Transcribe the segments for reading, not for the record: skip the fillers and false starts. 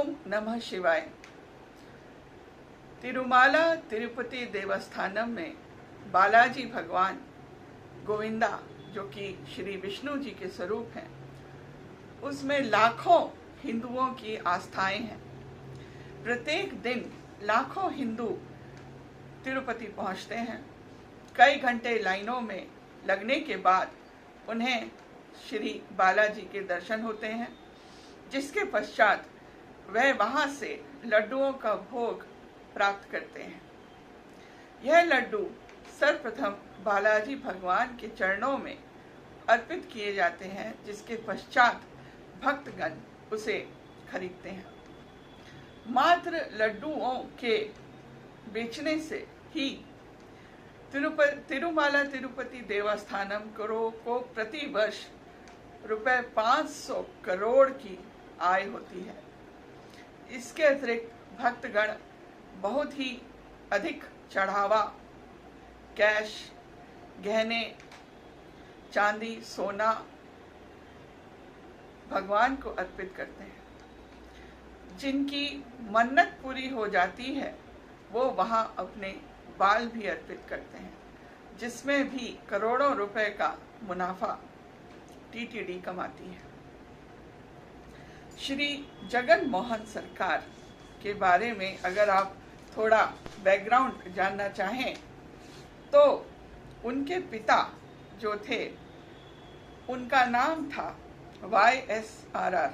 ओम नमः शिवाय। तिरुमाला तिरुपति देवस्थानम में बालाजी भगवान गोविंदा, जो कि श्री विष्णु जी के स्वरूप हैं, उसमें लाखों हिंदुओं की आस्थाएं हैं। प्रत्येक दिन लाखों हिंदू तिरुपति पहुंचते हैं। कई घंटे लाइनों में लगने के बाद उन्हें श्री बालाजी के दर्शन होते हैं, जिसके पश्चात वह वहां से लड्डुओं का भोग प्राप्त करते हैं। यह लड्डू सर्वप्रथम बालाजी भगवान के चरणों में अर्पित किए जाते हैं, जिसके पश्चात भक्तगण उसे खरीदते हैं। मात्र लड्डुओं के बेचने से ही तिरुमाला तिरुपति देवस्थानम को प्रति वर्ष रुपए 500 करोड़ की आय होती है। इसके अतिरिक्त भक्तगण बहुत ही अधिक चढ़ावा, कैश, गहने, चांदी, सोना भगवान को अर्पित करते हैं। जिनकी मन्नत पूरी हो जाती है वो वहां अपने बाल भी अर्पित करते हैं, जिसमें भी करोड़ों रुपए का मुनाफा टीटीडी कमाती है। श्री जगन मोहन सरकार के बारे में अगर आप थोड़ा बैकग्राउंड जानना चाहें तो उनके पिता जो थे, उनका नाम था YSRR,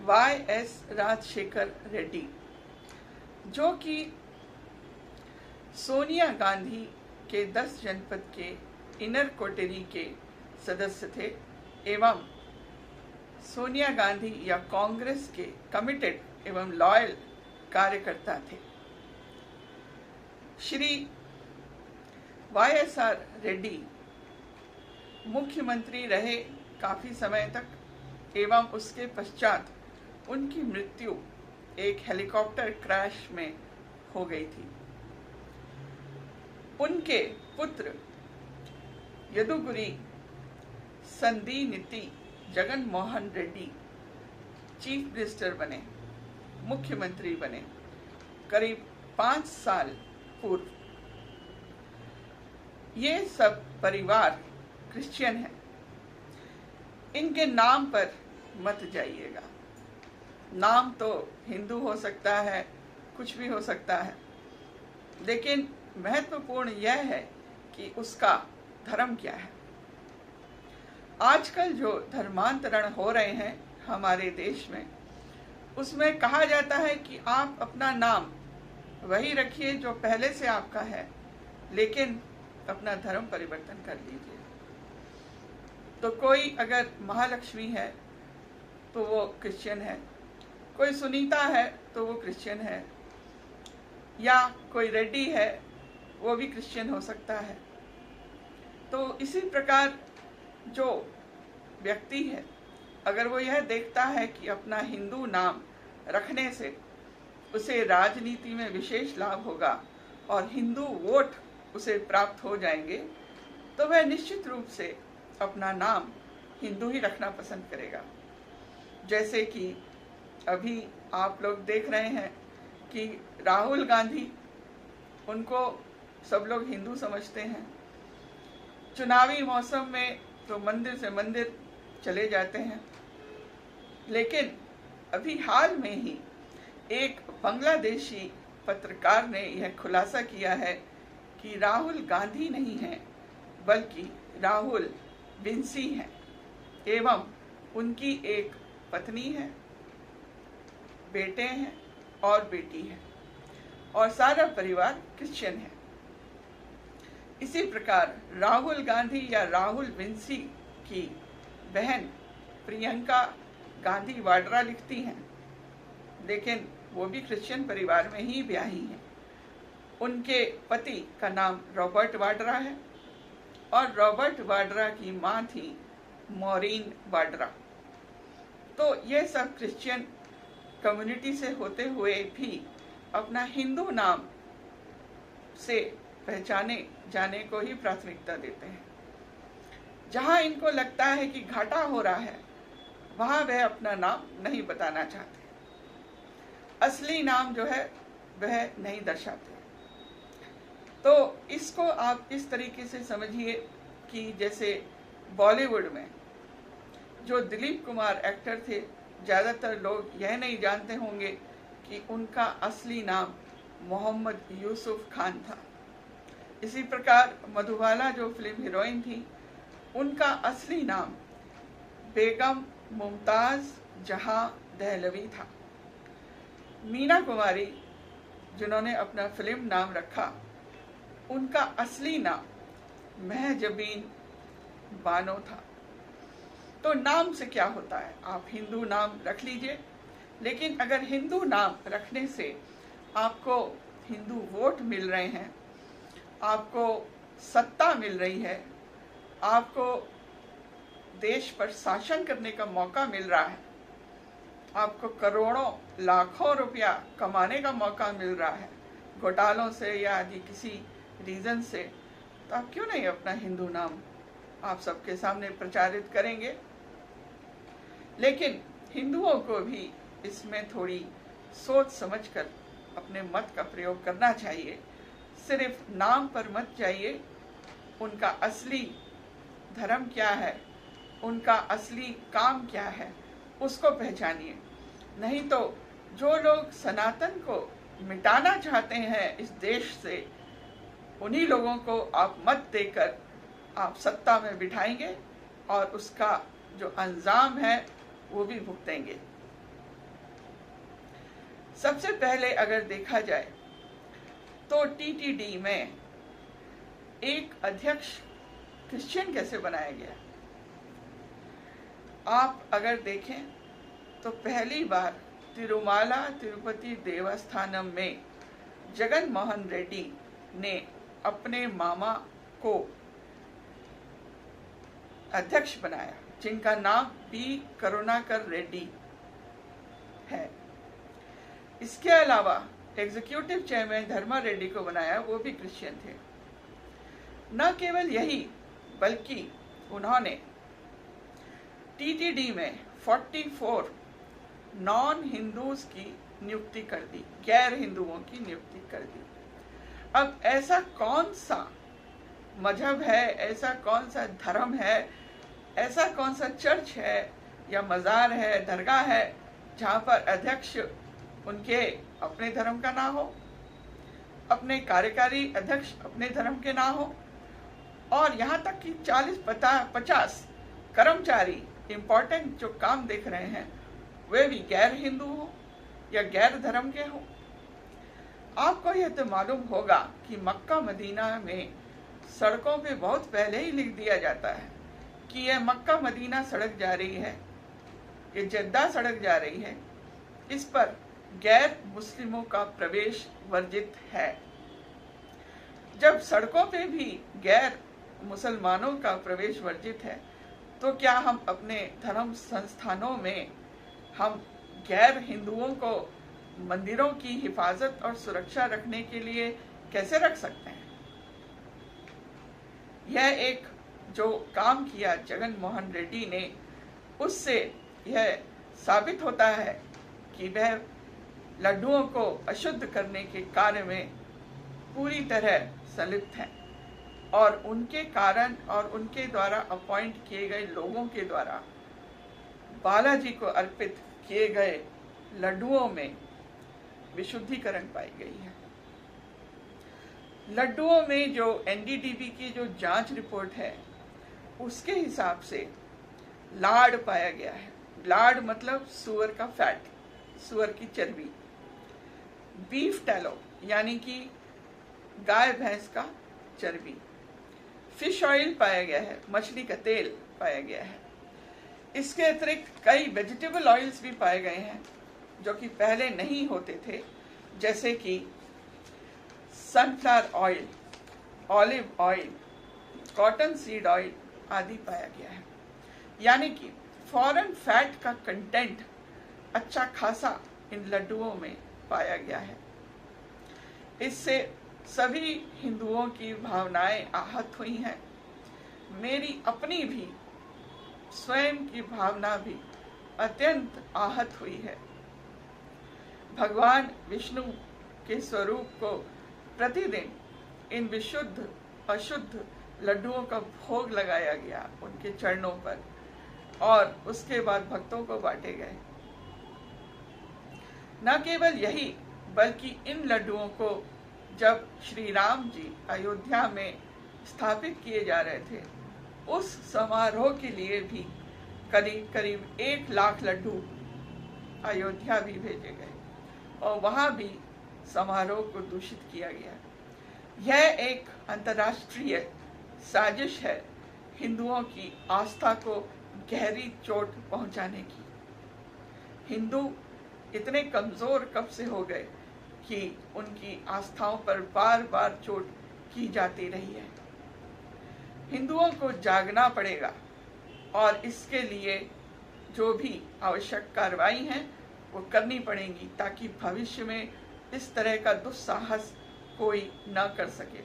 YS राजशेखर रेड्डी, जो कि सोनिया गांधी के 10 जनपद के इनर कोटेरी के सदस्य थे एवं सोनिया गांधी या कांग्रेस के कमिटेड एवं लॉयल कार्यकर्ता थे। श्री YSR रेड्डी मुख्यमंत्री रहे काफी समय तक एवं उसके पश्चात उनकी मृत्यु एक हेलीकॉप्टर क्रैश में हो गई थी। उनके पुत्र यदुगुरी संदीनिति जगन मोहन रेड्डी चीफ मिनिस्टर बने, मुख्यमंत्री बने करीब 5 साल पूर्व। ये सब परिवार क्रिश्चियन है। इनके नाम पर मत जाइएगा। नाम तो हिंदू हो सकता है, कुछ भी हो सकता है, लेकिन महत्वपूर्ण यह है कि उसका धर्म क्या है। आजकल जो धर्मांतरण हो रहे हैं हमारे देश में, उसमें कहा जाता है कि आप अपना नाम वही रखिए जो पहले से आपका है, लेकिन अपना धर्म परिवर्तन कर लीजिए। तो कोई अगर महालक्ष्मी है तो वो क्रिश्चियन है, कोई सुनीता है तो वो क्रिश्चियन है, या कोई रेड्डी है वो भी क्रिश्चियन हो सकता है। तो इसी प्रकार जो व्यक्ति है, अगर वो यह देखता है कि अपना हिंदू नाम रखने से उसे राजनीति में विशेष लाभ होगा और हिंदू वोट उसे प्राप्त हो जाएंगे, तो वह निश्चित रूप से अपना नाम हिंदू ही रखना पसंद करेगा। जैसे कि अभी आप लोग देख रहे हैं कि राहुल गांधी, उनको सब लोग हिंदू समझते हैं। चुनावी मौसम में तो मंदिर से मंदिर चले जाते हैं, लेकिन अभी हाल में ही एक बांग्लादेशी पत्रकार ने यह खुलासा किया है कि राहुल गांधी नहीं है बल्कि राहुल विंसी हैं एवं उनकी एक पत्नी है, बेटे हैं और बेटी है, और सारा परिवार क्रिश्चियन है। इसी प्रकार राहुल गांधी या राहुल विंसी की बहन प्रियंका गांधी वाड्रा लिखती हैं, लेकिन वो भी क्रिश्चियन परिवार में ही ब्याही हैं। उनके पति का नाम रॉबर्ट वाड्रा है और रॉबर्ट वाड्रा की मां थी मॉरीन वाड्रा। तो ये सब क्रिश्चियन कम्युनिटी से होते हुए भी अपना हिंदू नाम से पहचाने जाने को ही प्राथमिकता देते हैं। जहां इनको लगता है कि घाटा हो रहा है, वहां वह अपना नाम नहीं बताना चाहते। असली नाम जो है वह नहीं दर्शाते। तो इसको आप इस तरीके से समझिए कि जैसे बॉलीवुड में जो दिलीप कुमार एक्टर थे, ज़्यादातर लोग यह नहीं जानते होंगे कि उनका असली नाम मोहम्मद यूसुफ खान था। इसी प्रकार मधुबाला जो फिल्म हीरोइन थी, उनका असली नाम बेगम मुमताज़ जहां दहलवी था। मीना कुमारी जिन्होंने अपना फिल्म नाम रखा, उनका असली नाम महजबीन बानो था। तो नाम से क्या होता है, आप हिंदू नाम रख लीजिए, लेकिन अगर हिंदू नाम रखने से आपको हिंदू वोट मिल रहे हैं, आपको सत्ता मिल रही है, आपको देश पर शासन करने का मौका मिल रहा है, आपको करोड़ों लाखों रुपया कमाने का मौका मिल रहा है घोटालों से या आदि किसी रीजन से, तो आप क्यों नहीं अपना हिंदू नाम आप सबके सामने प्रचारित करेंगे। लेकिन हिंदुओं को भी इसमें थोड़ी सोच समझकर अपने मत का प्रयोग करना चाहिए। सिर्फ नाम पर मत जाइए, उनका असली धर्म क्या है, उनका असली काम क्या है, उसको पहचानिए। नहीं तो जो लोग सनातन को मिटाना चाहते हैं इस देश से, उन्हीं लोगों को आप मत देकर आप सत्ता में बिठाएंगे और उसका जो अंजाम है वो भी भुगतेंगे। सबसे पहले अगर देखा जाए तो टीटीडी में एक अध्यक्ष क्रिश्चियन कैसे बनाया गया। आप अगर देखें तो पहली बार तिरुमाला तिरुपति देवस्थानम में जगन मोहन रेड्डी ने अपने मामा को अध्यक्ष बनाया, जिनका नाम बी करुणाकर रेड्डी है। इसके अलावा एग्जीक्यूटिव चेयरमैन धर्मा रेड्डी को बनाया, वो भी क्रिश्चियन थे। न केवल यही, बल्कि उन्होंने टीटीडी में 44 नॉन हिंदूज की नियुक्ति कर दी, गैर हिंदुओं की नियुक्ति कर दी। अब ऐसा कौन सा मजहब है, ऐसा कौन सा धर्म है, ऐसा कौन सा चर्च है या मजार है, दरगाह है, जहां पर अध्यक्ष उनके अपने धर्म का ना हो, अपने कार्यकारी अध्यक्ष अपने धर्म के ना हो, और यहाँ तक कि 40-50 कर्मचारी इम्पोर्टेंट जो काम देख रहे हैं वे भी गैर हिंदू हो या गैर धर्म के हो। आपको यह तो मालूम होगा कि मक्का मदीना में सड़कों पे बहुत पहले ही लिख दिया जाता है कि यह मक्का मदीना सड़क जा रही है, ये जद्दा सड़क जा रही है, इस पर गैर मुस्लिमों का प्रवेश वर्जित है। जब सड़कों पे भी गैर मुसलमानों का प्रवेश वर्जित है, तो क्या हम अपने धर्म संस्थानों में हम गैर हिंदुओं को मंदिरों की हिफाजत और सुरक्षा रखने के लिए कैसे रख सकते हैं। यह एक जो काम किया जगन मोहन रेड्डी ने, उससे यह साबित होता है कि वह लड्डुओं को अशुद्ध करने के कार्य में पूरी तरह संलिप्त हैं, और उनके कारण और उनके द्वारा अपॉइंट किए गए लोगों के द्वारा बालाजी को अर्पित किए गए लड्डुओं में विशुद्धिकरण पाई गई है। लड्डुओं में जो एनडीडीबी की जो जांच रिपोर्ट है, उसके हिसाब से लाड पाया गया है। लाड मतलब सुअर का फैट, सुअर की चर्बी। बीफ टैलो यानी कि गाय भैंस का चर्बी। फिश ऑयल पाया गया है, मछली का तेल पाया गया है। इसके अतिरिक्त कई वेजिटेबल ऑयल्स भी पाए गए हैं जो कि पहले नहीं होते थे, जैसे कि sunflower oil, olive oil, cotton seed oil आदि पाया गया है। यानी कि फॉरेन फैट का कंटेंट अच्छा खासा इन लड्डुओं में पाया गया है। इससे सभी हिंदुओं की भावनाएं आहत हुई हैं। मेरी अपनी भी स्वयं की भावना भी अत्यंत आहत हुई है। भगवान विष्णु के स्वरूप को प्रतिदिन इन विशुद्ध अशुद्ध लड्डुओं का भोग लगाया गया उनके चरणों पर, और उसके बाद भक्तों को बांटे गए। न केवल यही, बल्कि इन लड्डुओं को जब श्री राम जी अयोध्या में स्थापित किए जा रहे थे, उस समारोह के लिए भी करीब करीब 1 लाख लड्डू अयोध्या भी भेजे गए और वहां भी समारोह को दूषित किया गया। यह एक अंतर्राष्ट्रीय साजिश है हिंदुओं की आस्था को गहरी चोट पहुंचाने की। हिंदू इतने कमजोर कब से हो गए कि उनकी आस्थाओं पर बार बार चोट की जाती रही है। हिंदुओं को जागना पड़ेगा और इसके लिए जो भी आवश्यक कार्रवाई है वो करनी पड़ेगी, ताकि भविष्य में इस तरह का दुस्साहस कोई न कर सके।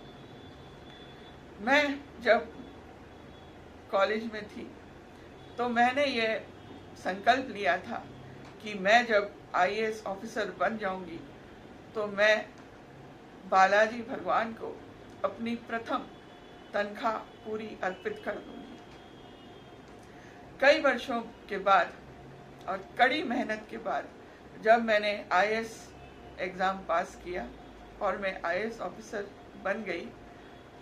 मैं जब कॉलेज में थी तो मैंने ये संकल्प लिया था कि मैं जब आईएएस ऑफिसर बन जाऊंगी तो मैं बालाजी भगवान को अपनी प्रथम तनख्वाह पूरी अर्पित कर दूंगी। कई वर्षों के बाद और कड़ी मेहनत के बाद जब मैंने आईएएस एग्ज़ाम पास किया और मैं आईएएस ऑफिसर बन गई,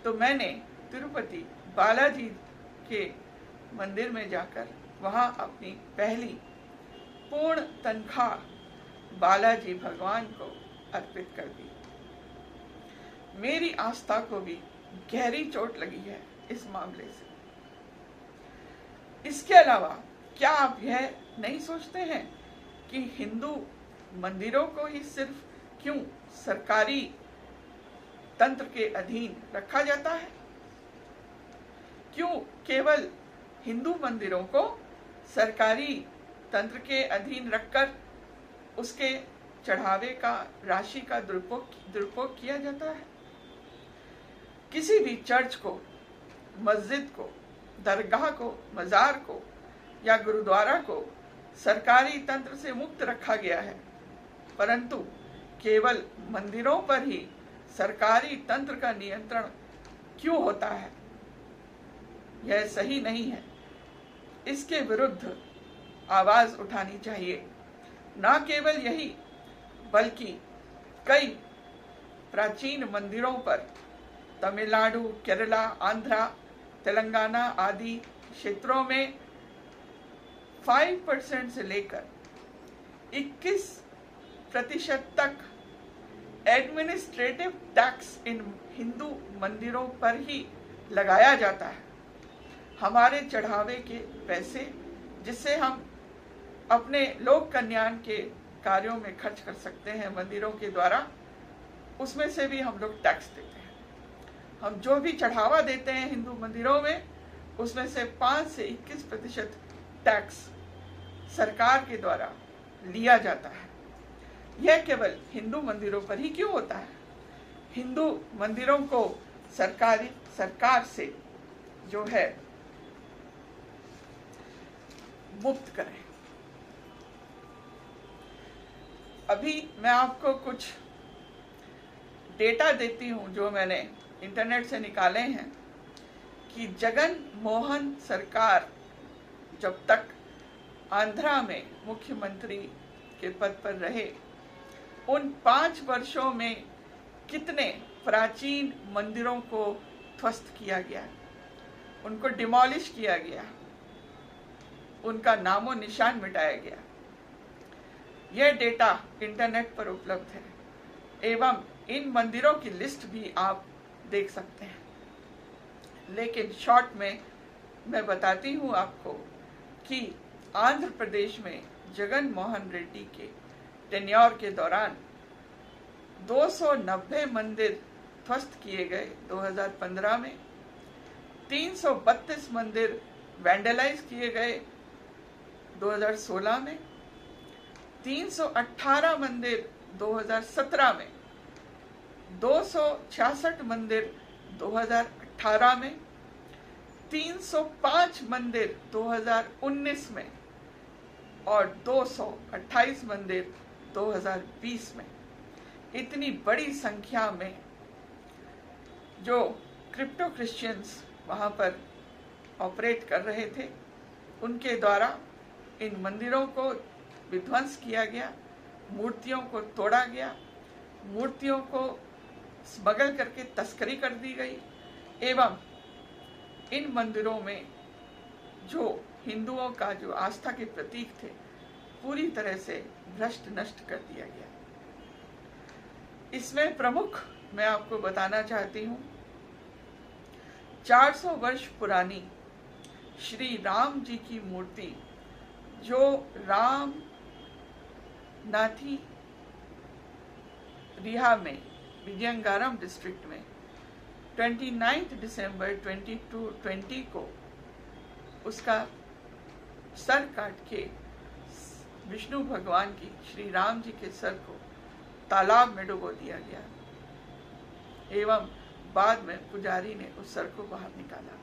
तो मैंने तिरुपति बालाजी के मंदिर में जाकर वहाँ अपनी पहली पूर्ण तनख्वाह बालाजी भगवान को अर्पित कर दी। मेरी आस्था को भी गहरी चोट लगी है इस मामले से। इसके अलावा क्या आप यह नहीं सोचते हैं कि हिंदू मंदिरों को ही सिर्फ क्यों सरकारी तंत्र के अधीन रखा जाता है? क्यों केवल हिंदू मंदिरों को सरकारी तंत्र के अधीन रखकर उसके चढ़ावे का राशि का दुरुपयोग किया जाता है? किसी भी चर्च को, मस्जिद को, दरगाह को, मजार को या गुरुद्वारा को सरकारी तंत्र से मुक्त रखा गया है, परंतु केवल मंदिरों पर ही सरकारी तंत्र का नियंत्रण क्यों होता है? यह सही नहीं है। इसके विरुद्ध आवाज उठानी चाहिए। न केवल यही, बल्कि कई प्राचीन मंदिरों पर तमिलनाडु, केरला, आंध्रा, तेलंगाना आदि क्षेत्रों में 5% से लेकर 21% तक एडमिनिस्ट्रेटिव टैक्स इन हिंदू मंदिरों पर ही लगाया जाता है। हमारे चढ़ावे के पैसे, जिससे हम अपने लोक कल्याण के कार्यों में खर्च कर सकते हैं मंदिरों के द्वारा, उसमें से भी हम लोग टैक्स देते हैं। हम जो भी चढ़ावा देते हैं हिंदू मंदिरों में, उसमें से 5 से 21% टैक्स सरकार के द्वारा लिया जाता है। यह केवल हिंदू मंदिरों पर ही क्यों होता है? हिंदू मंदिरों को सरकार से जो है मुक्त करें। अभी मैं आपको कुछ डेटा देती हूं जो मैंने इंटरनेट से निकाले हैं कि जगन मोहन सरकार जब तक आंध्रा में मुख्यमंत्री के पद पर रहे, उन 5 वर्षों में कितने प्राचीन मंदिरों को ध्वस्त किया गया, उनको डिमोलिश किया गया, उनका नामो निशान मिटाया गया। यह डेटा इंटरनेट पर उपलब्ध है एवं इन मंदिरों की लिस्ट भी आप देख सकते हैं। लेकिन शॉर्ट में मैं बताती हूँ आपको कि आंध्र प्रदेश में जगन मोहन रेड्डी के टेन्योर के दौरान 290 मंदिर ध्वस्त किए गए 2015 में, 332 मंदिर वैंडलाइज किए गए 2016 में, 318 मंदिर 2017 में, 266 मंदिर 2018 में, 305 मंदिर 2019 में और 228 मंदिर 2020 में इतनी बड़ी संख्या में जो क्रिप्टो क्रिश्चियंस वहाँ पर ऑपरेट कर रहे थे, उनके द्वारा इन मंदिरों को विध्वंस किया गया, मूर्तियों को तोड़ा गया, मूर्तियों को स्मगल करके तस्करी कर दी गई एवं इन मंदिरों में जो हिंदुओं का जो आस्था के प्रतीक थे पूरी तरह से भ्रष्ट नष्ट कर दिया गया। इसमें प्रमुख मैं आपको बताना चाहती हूँ 400 वर्ष पुरानी श्री राम जी की मूर्ति जो राम नाथी रिहा में विजयंगारम डिस्ट्रिक्ट में 29 दिसंबर 2020 को उसका सर काट के विष्णु भगवान की श्री राम जी के सर को तालाब में डुबो दिया गया एवं बाद में पुजारी ने उस सर को बाहर निकाला।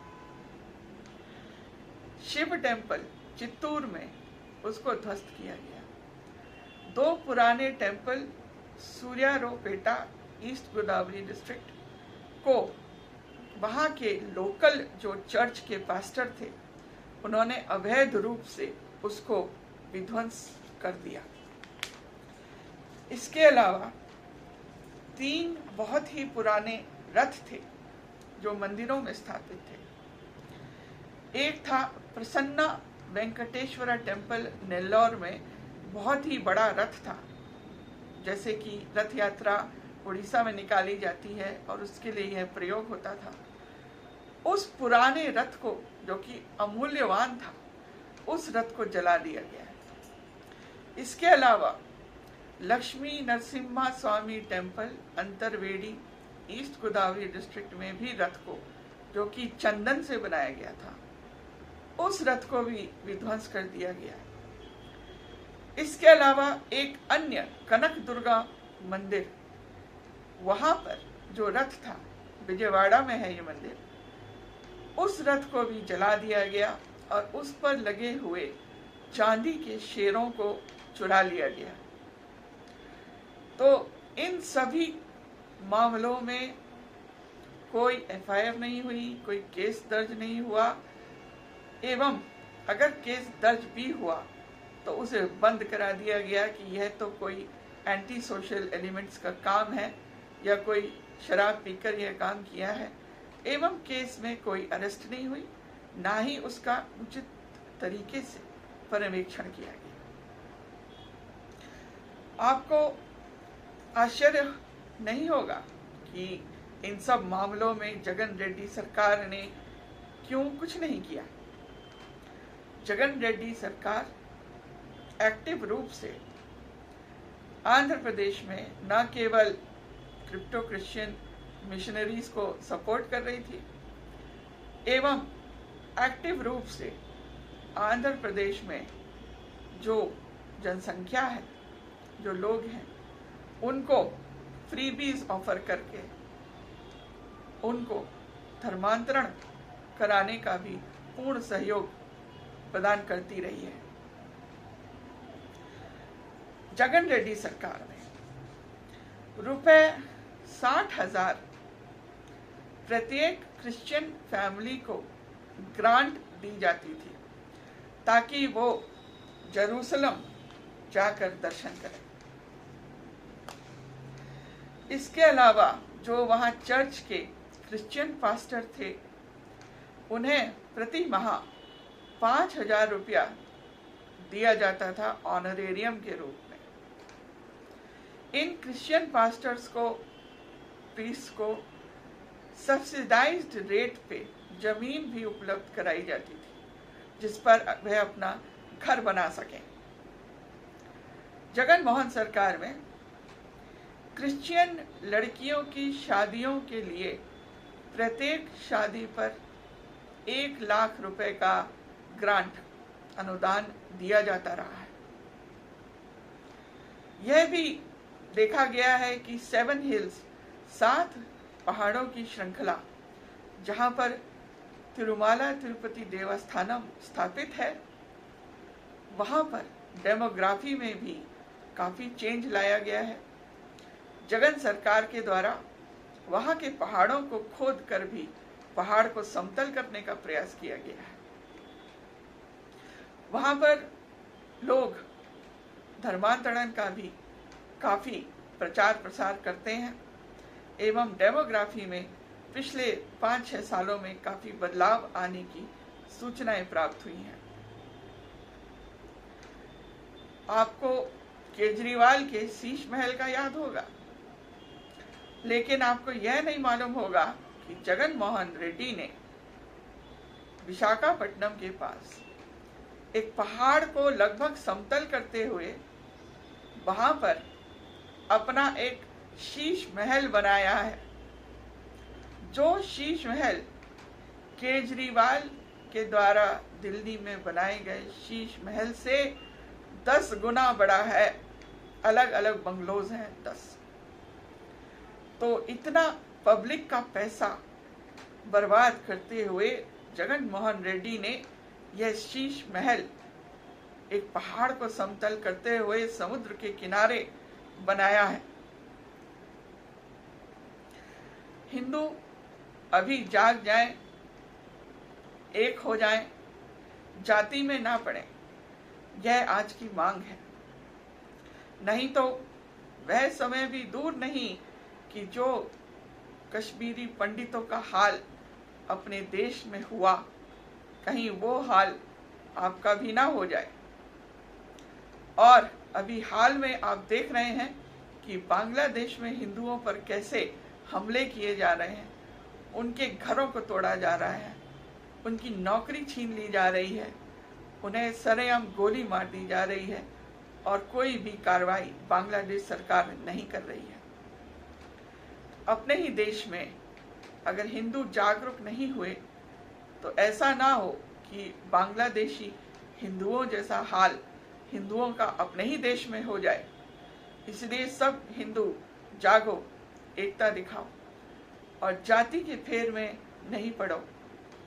शिव टेम्पल चित्तूर में उसको ध्वस्त किया गया। 2 पुराने टेम्पल सूर्यारोपेटा ईस्ट गोदावरी डिस्ट्रिक्ट को वहाँ के लोकल जो चर्च के पास्टर थे उन्होंने अवैध रूप से उसको विध्वंस कर दिया। इसके अलावा 3 बहुत ही पुराने रथ थे जो मंदिरों में स्थापित थे। एक था प्रसन्ना वेंकटेश्वरा टेम्पल नेल्लौर में, बहुत ही बड़ा रथ था, जैसे कि रथ यात्रा उड़ीसा में निकाली जाती है और उसके लिए यह प्रयोग होता था। उस पुराने रथ को जो कि अमूल्यवान था, उस रथ को जला दिया गया है। इसके अलावा लक्ष्मी नरसिम्हा स्वामी टेम्पल अंतरवेड़ी ईस्ट गोदावरी डिस्ट्रिक्ट में भी रथ को जो कि चंदन से बनाया गया था, उस रथ को भी विध्वंस कर दिया गया है। इसके अलावा एक अन्य कनक दुर्गा मंदिर, वहां पर जो रथ था, विजयवाड़ा में है ये मंदिर, उस रथ को भी जला दिया गया और उस पर लगे हुए चांदी के शेरों को चुरा लिया गया। तो इन सभी मामलों में कोई एफआईआर नहीं हुई, कोई केस दर्ज नहीं हुआ एवं अगर केस दर्ज भी हुआ तो उसे बंद करा दिया गया कि यह तो कोई एंटी सोशल एलिमेंट्स का काम है या कोई शराब पीकर यह काम किया है, एवं केस में कोई अरेस्ट नहीं हुई, ना ही उसका उचित तरीके से पर्यवेक्षण किया गया। आपको आश्चर्य नहीं होगा कि इन सब मामलों में जगन रेड्डी सरकार ने क्यों कुछ नहीं किया। जगन रेड्डी सरकार एक्टिव रूप से आंध्र प्रदेश में न केवल क्रिप्टो क्रिश्चियन मिशनरीज को सपोर्ट कर रही थी एवं एक्टिव रूप से आंध्र प्रदेश में जो जनसंख्या है, जो लोग हैं, उनको फ्रीबीज ऑफर करके उनको धर्मांतरण कराने का भी पूर्ण सहयोग प्रदान करती रही है। जगन रेड्डी सरकार ने रुपए 60,000 प्रत्येक क्रिश्चियन फैमिली को ग्रांट दी जाती थी ताकि वो जेरूसलम जाकर दर्शन करें। इसके अलावा जो वहाँ चर्च के क्रिश्चियन पास्टर थे, उन्हें प्रति माह 5,000 रुपया दिया जाता था ऑनरेरियम के रूप में। इन क्रिश्चियन पास्टर्स को, प्रीस्ट को सब्सिडाइज्ड रेट पे जमीन भी उपलब्ध कराई जाती थी जिस पर वह अपना घर बना सकें। जगन मोहन सरकार में क्रिश्चियन लड़कियों की शादियों के लिए प्रत्येक शादी पर 1 लाख रुपए का ग्रांट अनुदान दिया जाता रहा है। यह भी देखा गया है कि 7 हिल्स 7 पहाड़ों की श्रृंखला जहां पर तिरुमाला तिरुपति देवस्थानम स्थापित है, वहां पर डेमोग्राफी में भी काफ़ी चेंज लाया गया है। जगन सरकार के द्वारा वहाँ के पहाड़ों को खोद कर भी पहाड़ को समतल करने का प्रयास किया गया है। वहाँ पर लोग धर्मांतरण का भी काफ़ी प्रचार प्रसार करते हैं एवं डेमोग्राफी में पिछले 5-6 सालों में काफ़ी बदलाव आने की सूचनाएं प्राप्त हुई हैं। आपको केजरीवाल के शीश महल का याद होगा, लेकिन आपको यह नहीं मालूम होगा कि जगन मोहन रेड्डी ने विशाखापट्टनम के पास एक पहाड़ को लगभग समतल करते हुए वहां पर अपना एक शीश महल बनाया है, जो शीश महल केजरीवाल के द्वारा दिल्ली में बनाए गए शीश महल से 10 गुना बड़ा है। अलग अलग बंगलोज हैं 10। तो इतना पब्लिक का पैसा बर्बाद करते हुए जगन मोहन रेड्डी ने यह शीश महल एक पहाड़ को समतल करते हुए समुद्र के किनारे बनाया है। हिंदू अभी जाग जाएं, एक हो जाएं, जाति में ना पड़े, यह आज की मांग है। नहीं तो वह समय भी दूर नहीं कि जो कश्मीरी पंडितों का हाल अपने देश में हुआ, कहीं वो हाल आपका भी ना हो जाए। और अभी हाल में आप देख रहे हैं कि बांग्लादेश में हिंदुओं पर कैसे हमले किए जा रहे हैं, उनके घरों को तोड़ा जा रहा है, उनकी नौकरी छीन ली जा रही है, उन्हें सरेआम गोली मार दी जा रही है और कोई भी कार्रवाई बांग्लादेश सरकार नहीं कर रही है। अपने ही देश में अगर हिंदू जागरूक नहीं हुए तो ऐसा ना हो कि बांग्लादेशी हिंदुओं जैसा हाल हिंदुओं का अपने ही देश में हो जाए। इसलिए सब हिंदू जागो, एकता दिखाओ और जाति के फेर में नहीं पड़ो,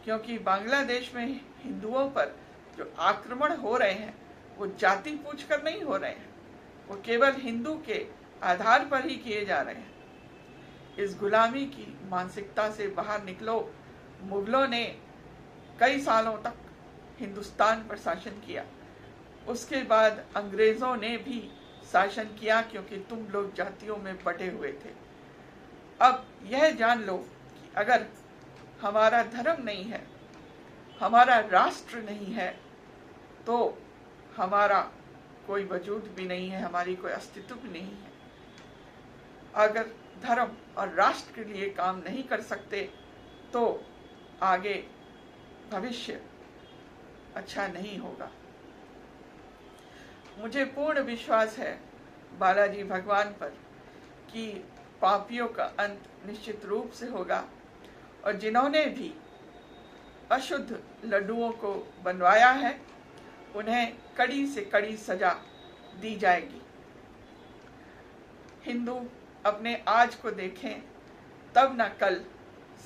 क्योंकि बांग्लादेश में हिंदुओं पर जो आक्रमण हो रहे हैं वो जाति पूछकर नहीं हो रहे हैं, वो केवल हिंदू के आधार पर ही किए जा रहे हैं। इस गुलामी की मानसिकता से बाहर निकलो। मुगलों ने कई सालों तक हिंदुस्तान पर शासन किया, उसके बाद अंग्रेजों ने भी शासन किया, क्योंकि तुम लोग जातियों में बटे हुए थे। अब यह जान लो कि अगर हमारा धर्म नहीं है, हमारा राष्ट्र नहीं है, तो हमारा कोई वजूद भी नहीं है, हमारी कोई अस्तित्व भी नहीं है। अगर धर्म और राष्ट्र के लिए काम नहीं कर सकते तो आगे भविष्य अच्छा नहीं होगा। मुझे पूर्ण विश्वास है बालाजी भगवान पर कि पापियों का अंत निश्चित रूप से होगा और जिन्होंने भी अशुद्ध लड्डुओं को बनवाया है उन्हें कड़ी से कड़ी सजा दी जाएगी। हिंदू अपने आज को देखें, तब न कल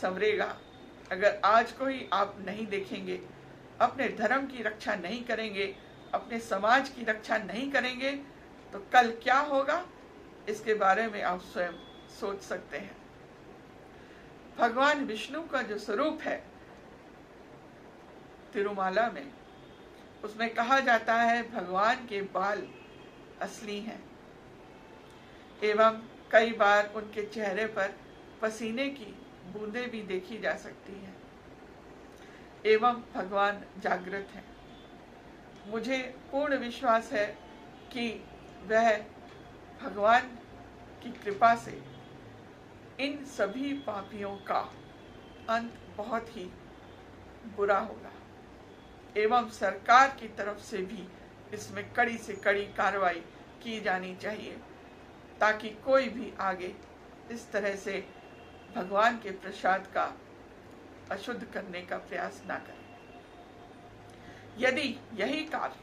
संवरेगा। अगर आज को ही आप नहीं देखेंगे, अपने धर्म की रक्षा नहीं करेंगे, अपने समाज की रक्षा नहीं करेंगे, तो कल क्या होगा इसके बारे में आप स्वयं सोच सकते हैं। भगवान विष्णु का जो स्वरूप है तिरुमाला में, उसमें कहा जाता है भगवान के बाल असली हैं एवं कई बार उनके चेहरे पर पसीने की बूंदें भी देखी जा सकती हैं एवं भगवान जागृत हैं। मुझे पूर्ण विश्वास है कि वह भगवान की कृपा से इन सभी पापियों का अंत बहुत ही बुरा होगा एवं सरकार की तरफ से भी इसमें कड़ी से कड़ी कार्रवाई की जानी चाहिए, ताकि कोई भी आगे इस तरह से भगवान के प्रसाद का अशुद्ध करने का प्रयास ना करे। यदि यही कार्य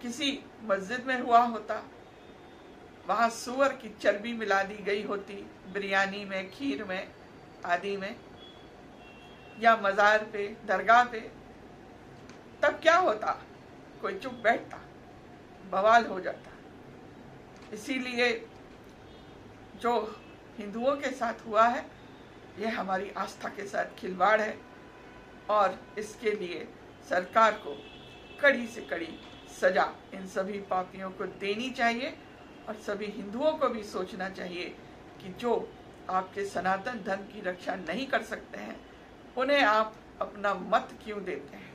किसी मस्जिद में हुआ होता, वहां सुअर की चर्बी मिला दी गई होती बिरयानी में, खीर में आदि में, या मजार पे, दरगाह पे, तब क्या होता? कोई चुप बैठता, बवाल हो जाता। इसीलिए जो हिंदुओं के साथ हुआ है यह हमारी आस्था के साथ खिलवाड़ है और इसके लिए सरकार को कड़ी से कड़ी सजा इन सभी पापियों को देनी चाहिए और सभी हिंदुओं को भी सोचना चाहिए कि जो आपके सनातन धर्म की रक्षा नहीं कर सकते हैं उन्हें आप अपना मत क्यों देते हैं?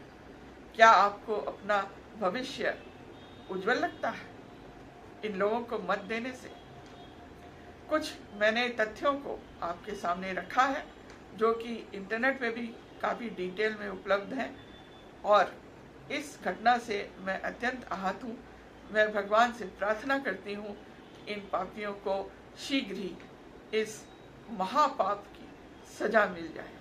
क्या आपको अपना भविष्य उज्जवल लगता है इन लोगों को मत देने से? कुछ मैंने तथ्यों को आपके सामने रखा है जो कि इंटरनेट पे भी काफ़ी डिटेल में उपलब्ध हैं और इस घटना से मैं अत्यंत आहत हूँ। मैं भगवान से प्रार्थना करती हूँ कि इन पापियों को शीघ्र ही इस महापाप की सजा मिल जाए।